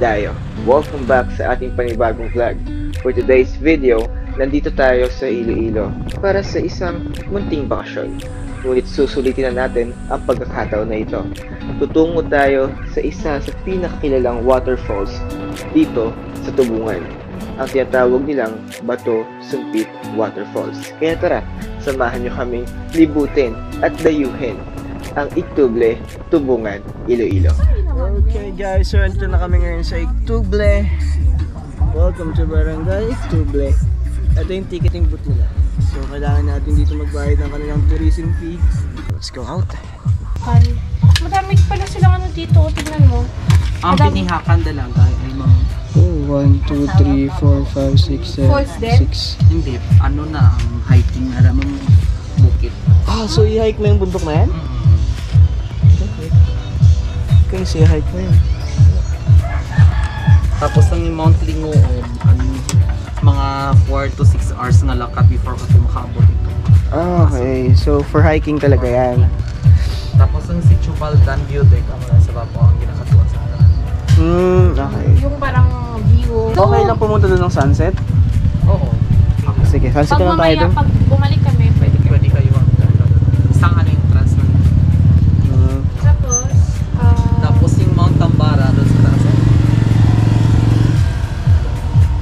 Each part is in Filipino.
tayo. Welcome back sa ating panibagong vlog. For today's video, nandito tayo sa Iloilo para sa isang munting bakasyon. Ngunit susulitin na natin ang pagkakataon na ito. Tutungo tayo sa isa sa pinakakilalang waterfalls dito sa Tubungan. Ang tinatawag nilang Bato Sumpit Waterfalls. Kaya tara, samahan nyo kaming libutin at dayuhin ang Ituble, Tubungan, Iloilo. Okay guys, so andito na kami ngayon sa Ituble. Welcome to Barangay Ituble. Ito yung ticketing booth nila. So kailangan natin dito magbayad ng kanilang tourism fee. Let's go out. Madami pala silang ano dito, tignan mo. Ang pinihakan dalaga ay mga 1, 2, 3, 4, 5, 6, 7, Falls din? 6. hindi, ano na ang hiking na ramang bukit. Ah, so i-hike mo yung bundok na yan? Okay, so i-hike mo yun. Tapos ang Mount Lingoon, mga 4 to 6 hours na lakad before ka makaabot ito. Ah, okay. So for hiking talaga yan. Tapos ang si Chubaldan View Deck, ang sa baba ang ginakatuan sa akin. Okay. Yung parang view. Okay lang pumunta doon ng sunset? Oo. Sige, sunset Pag naman tayo mamaya, doon. pag bumalik kami, pwede kami. Pwede kayo ang isang entrance na. Tapos, Tapos yung Mount Tambara doon sa taas.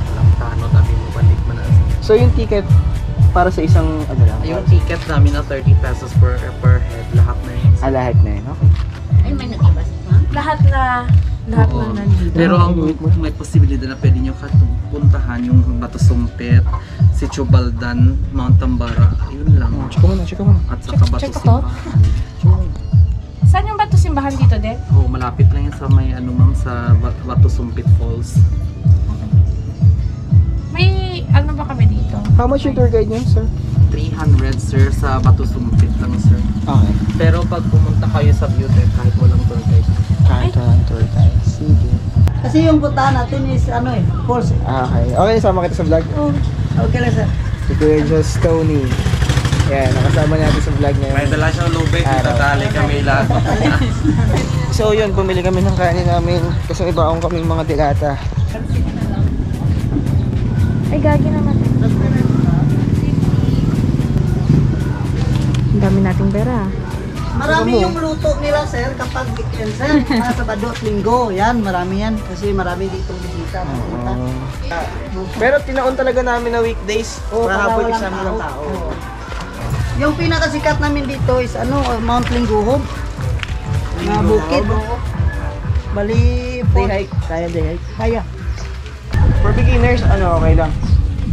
Walang tano, tabi mo balik mo na. So yung ticket para sa isang ano lang? Yung ticket namin na 30 pesos per head, lahat na yun. Ah, lahat na yun. Okay. ay may nag-ibas na? Lahat Oo. na nandito. Pero ang may posibilidad na pwede nyo puntahan yung Bato Sumpit, si Chubaldan, Mount Tambara, yun lang. Check mo na. At saka Bato check ko to. Simbahan. Saan yung Bato Simbahan dito, De? Oo, malapit lang yan sa may ano ma'am, sa Bato Sumpit Falls. May ano ba kami dito? How much yung tour guide niyo, sir? 300 sir sa Bato Sumpit lang sir. Okay. Pero pag pumunta kayo sa view deck kahit walang tour guide. Kahit walang tour guide. Sige. Kasi yung puntahan natin is ano falls eh. Okay. Okay, sama kita sa vlog. Okay lang sir. Si Kuya Just Tony. Yan, nakasama natin sa vlog ngayon. May dala siyang lubid, Araw. tatali kami lahat. So yun, bumili kami ng kanin namin kasi may baong kaming mga dilata. Ay, gagi naman. Ang dami nating pera. Marami yung luto nila sir kapag weekend sir. Sabado at linggo. Yan, marami yan. Kasi marami ditong bisita. Pero tinaon talaga namin na weekdays. Oo, para para habol walang exam ng tao. Oo. Yung pinakasikat namin dito is Mount Lingguhob. Na bukid. Bali, Day hike. Kaya day hike. Kaya. For beginners, okay lang.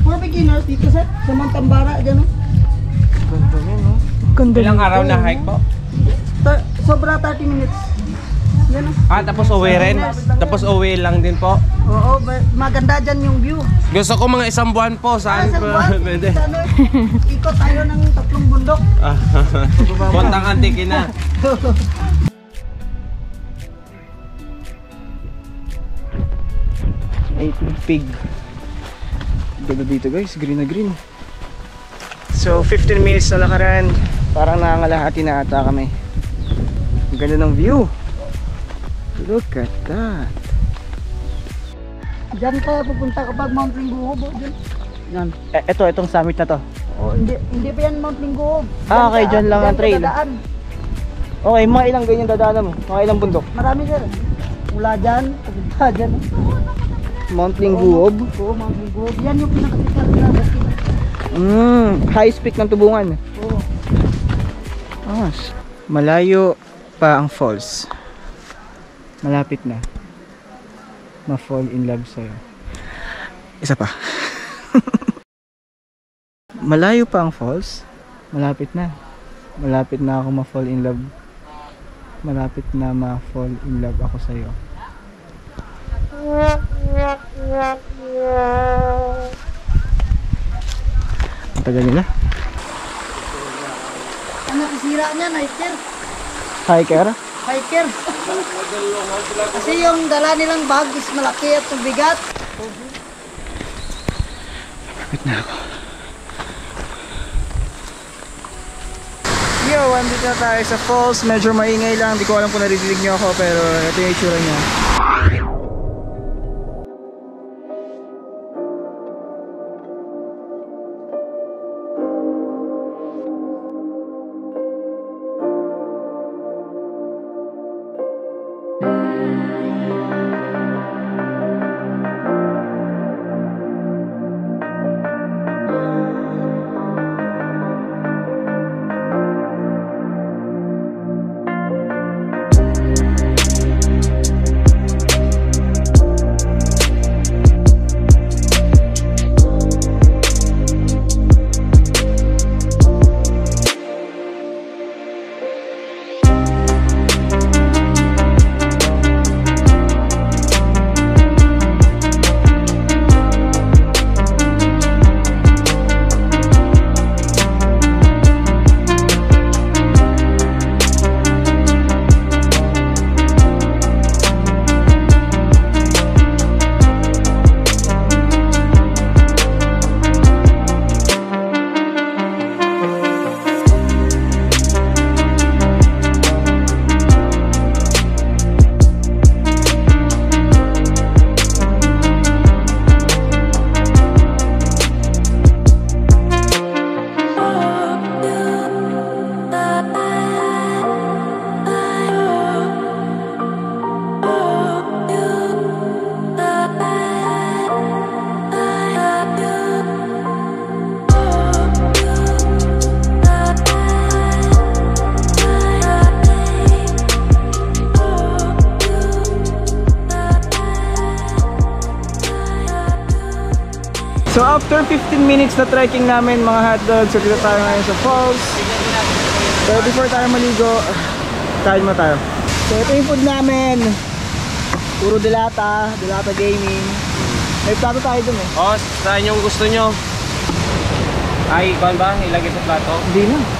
For beginners dito sir, sa Mount Tambara dyan. Ganda yun, no? Ilang araw na hike po? Sobra 30 minutes. Yan Tapos uwi rin? Tapos uwi lang din po? Oo, maganda dyan yung view. Gusto ko mga isang buwan po. Saan Sa po? buwan, Pwede. sa ikot tayo ng 3 bundok. Kontang antiki na. Ay, pig. Ganda dito guys, green na green. So 15 minutes na lakaran. Parang nangangalahati na ata kami. Ang ganda ng view. Look at that. Diyan tayo pupunta kapag Mount Lingguhob. Yan. Itong summit na to. Hindi pa yan Mount Lingguhob. Okay, dyan lang ang trail. Dadaan. Okay, mga ilang ganyan dadaanan mo? Mga ilang bundok? Marami sir. Mula dyan, papunta dyan. Mount Lingguhob. Oo, Mount Lingguhob. Yan yung pinakasikat na bukid. Highest peak ng Tubungan. Oo. Malayo pa ang falls. Malapit na ma-fall in love sa'yo. Isa pa. Malayo pa ang falls. Malapit na. Malapit na ako ma-fall in love. Malapit na ma-fall in love ako sa'yo. Ang tagal nila. Ang nakisira niya, hiker. Hiker? Hiker. Kasi yung dala nilang bag is malaki at bigat. Lapit na ako. Yo, andito na tayo sa falls. Medyo maingay lang. Hindi ko alam kung naririnig nyo ako, pero ito yung itsura niya. So after 15 minutes na trekking namin mga hotdogs, so dito tayo ngayon sa falls. Pero before tayo maligo, kain mo tayo. So ito yung food namin. Puro dilata gaming. May plato tayo dun eh. Oh, saan yung gusto nyo? Ay, ikaw ba? Ilagay sa plato? Hindi na.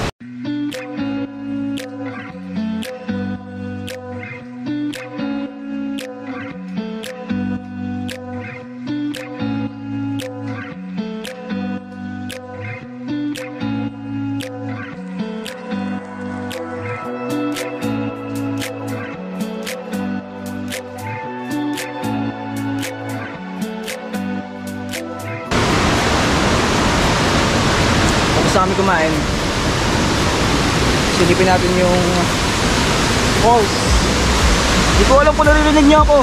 Sa kami kumain, silipin natin yung falls. Hindi ko alam kung naririnig niyo ako.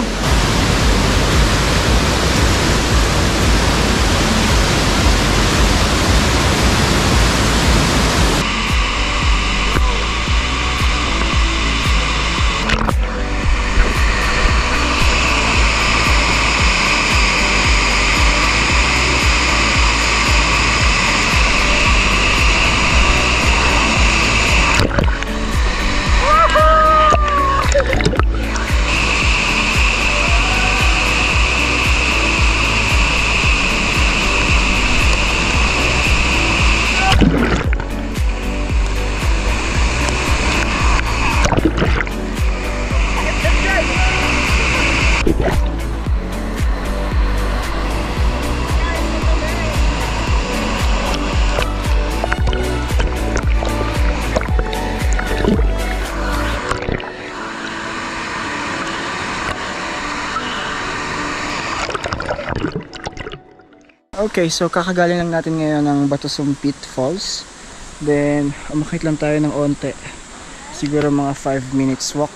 Okay, so kakagaling lang natin ngayon ng Batusumpit Falls. Then, umakit lang tayo ng onte. Siguro mga 5 minutes walk.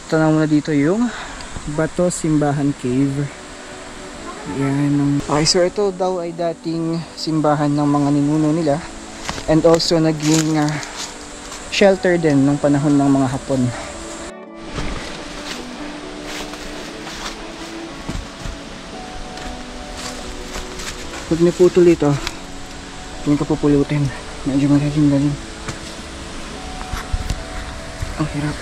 Tanong muna dito yung Bato Simbahan Cave. Yan. Okay, so ito daw ay dating simbahan ng mga ninuno nila. And also naging shelter din ng panahon ng mga Hapon. Pag naputol ito, hindi ko pupulutin. Medyo malalim-lalim. Ang hirap.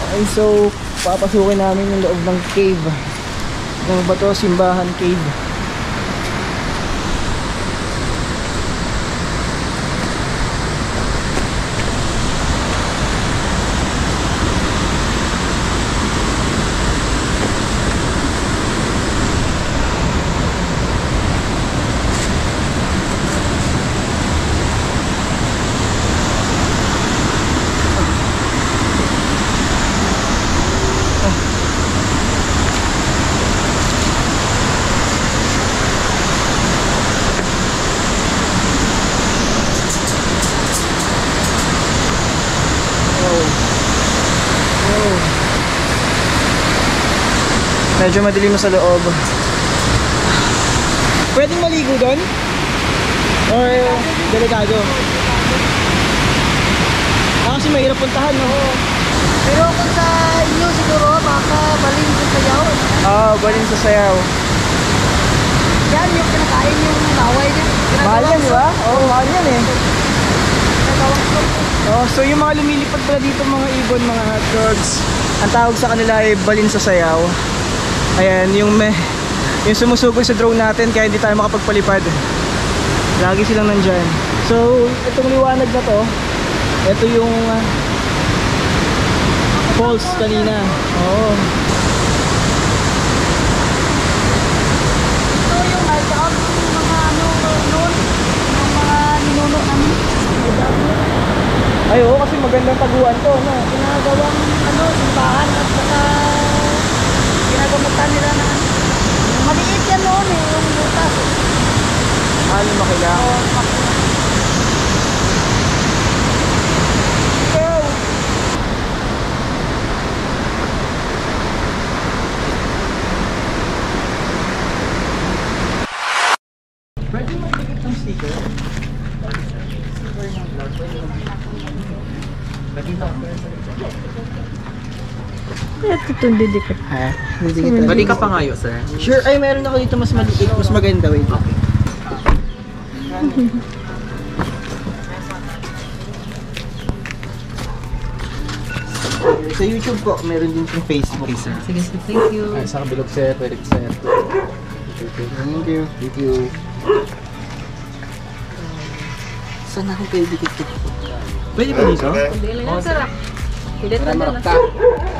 Okay, so papasukin namin yung loob ng cave. Ng Bato Simbahan Cave. Medyo madilim na sa loob. Pwedeng maligo doon? Or delikado? Kasi mahirap puntahan, no? Pero kung sa inyo siguro, baka baling sa sayaw. Baling sa sayaw. Yan yung kinakain yung laway niya. Mahal yan, di ba? Mahal yan eh. So yung mga lumilipad pala dito, mga ibon, mga hotdogs, ang tawag sa kanila ay balin sa sayaw. Ayan, yung sumusugod sa drone natin kaya hindi tayo makapagpalipad. Lagi silang nandyan. So, itong liwanag na to, ito yung falls kanina. Oo. Ito yung nagkaon ng mga noon, ng mga ninuno namin. Ay, oo, kasi magandang taguan to, no? Ginagawang simbahan at saka ginagamutan nila na maliit yan noon eh, yung butas. Lumaki lang. Pwede mo ikit ng sticker? Sticker ng vlog, pwede mo. Itong didikit. Ha? Hindi kita. Bali ka pa ngayo, sir. Sure, ay meron ako dito mas maliit, mas maganda. Wait. Sa YouTube po, meron din sa Facebook. Okay, sir. Sige, sir. Thank you. Ay, sa kabilog sir, pwede ko sir. Thank you. Thank you. Saan ako kayo dikit-dikit? Pwede pa dito? Dili na sarap. Pilit na na.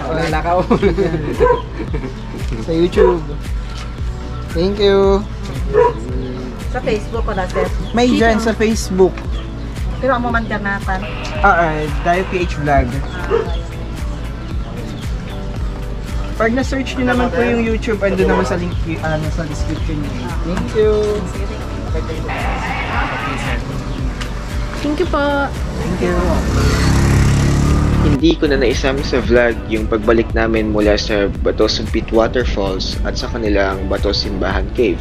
Wala ka. Sa YouTube. Thank you. Sa Facebook ko na, sir. May dyan sa Facebook. Pero ang mamanternatan. Dayo PH Vlog. Pag na-search nyo naman po yung YouTube, andun naman sa link, sa description nyo. Thank you. Thank you po. Thank you. Hindi ko na naisama sa vlog yung pagbalik namin mula sa Bato Sumpit Waterfalls at sa kanilang Bato Simbahan Cave.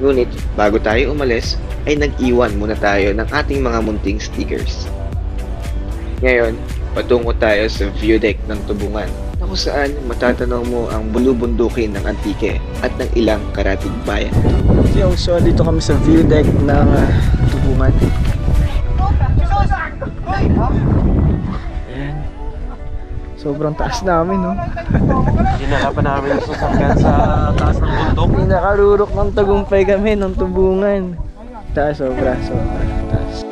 Ngunit bago tayo umalis ay nag-iwan muna tayo ng ating mga munting stickers. Ngayon, patungo tayo sa view deck ng Tubungan na kung saan matatanaw mo ang bulubundukin ng Antique at ng ilang karatig bayan. So, dito kami sa view deck ng Tubungan. Ayan. Sobrang taas namin, no? Dinala pa namin yung sasakyan sa taas ng bundok. Pinakarurok ng tagumpay kami ng Tubungan. Taas, sobra taas.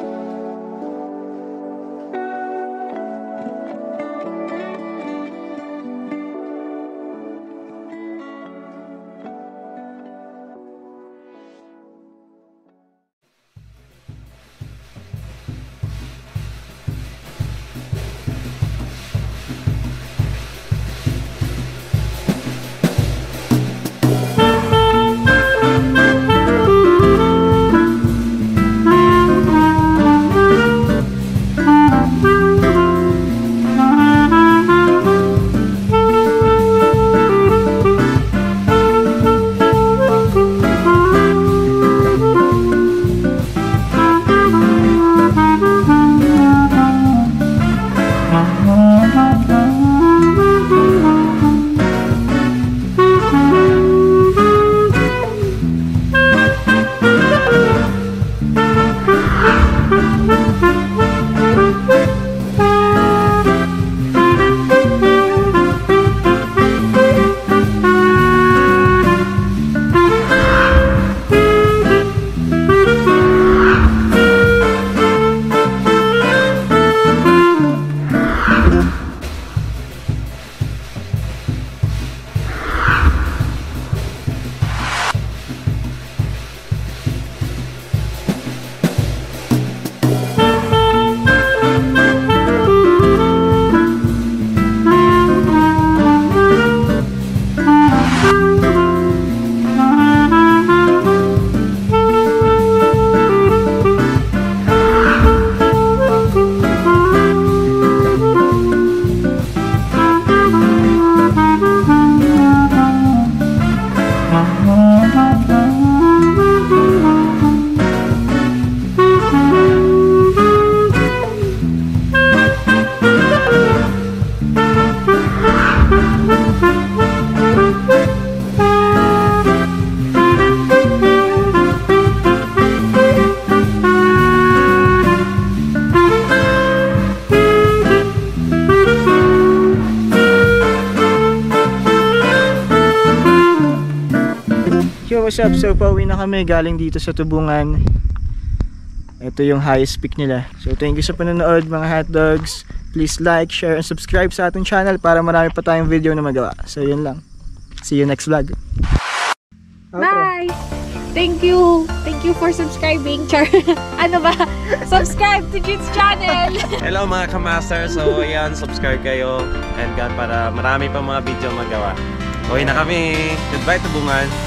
Yo, what's up? So, pauwi na kami galing dito sa Tubungan. Ito yung highest peak nila. So, thank you sa panonood mga hotdogs. Please like, share, and subscribe sa ating channel para marami pa tayong video na magawa. So, yun lang. See you next vlog. Bye! Thank you! Thank you for subscribing, Char. Ano ba? Subscribe to Jude's channel! Hello mga kamaster. So ayan, subscribe kayo. And God, para marami pa mga video magawa. Uwi na kami. Goodbye Tubungan.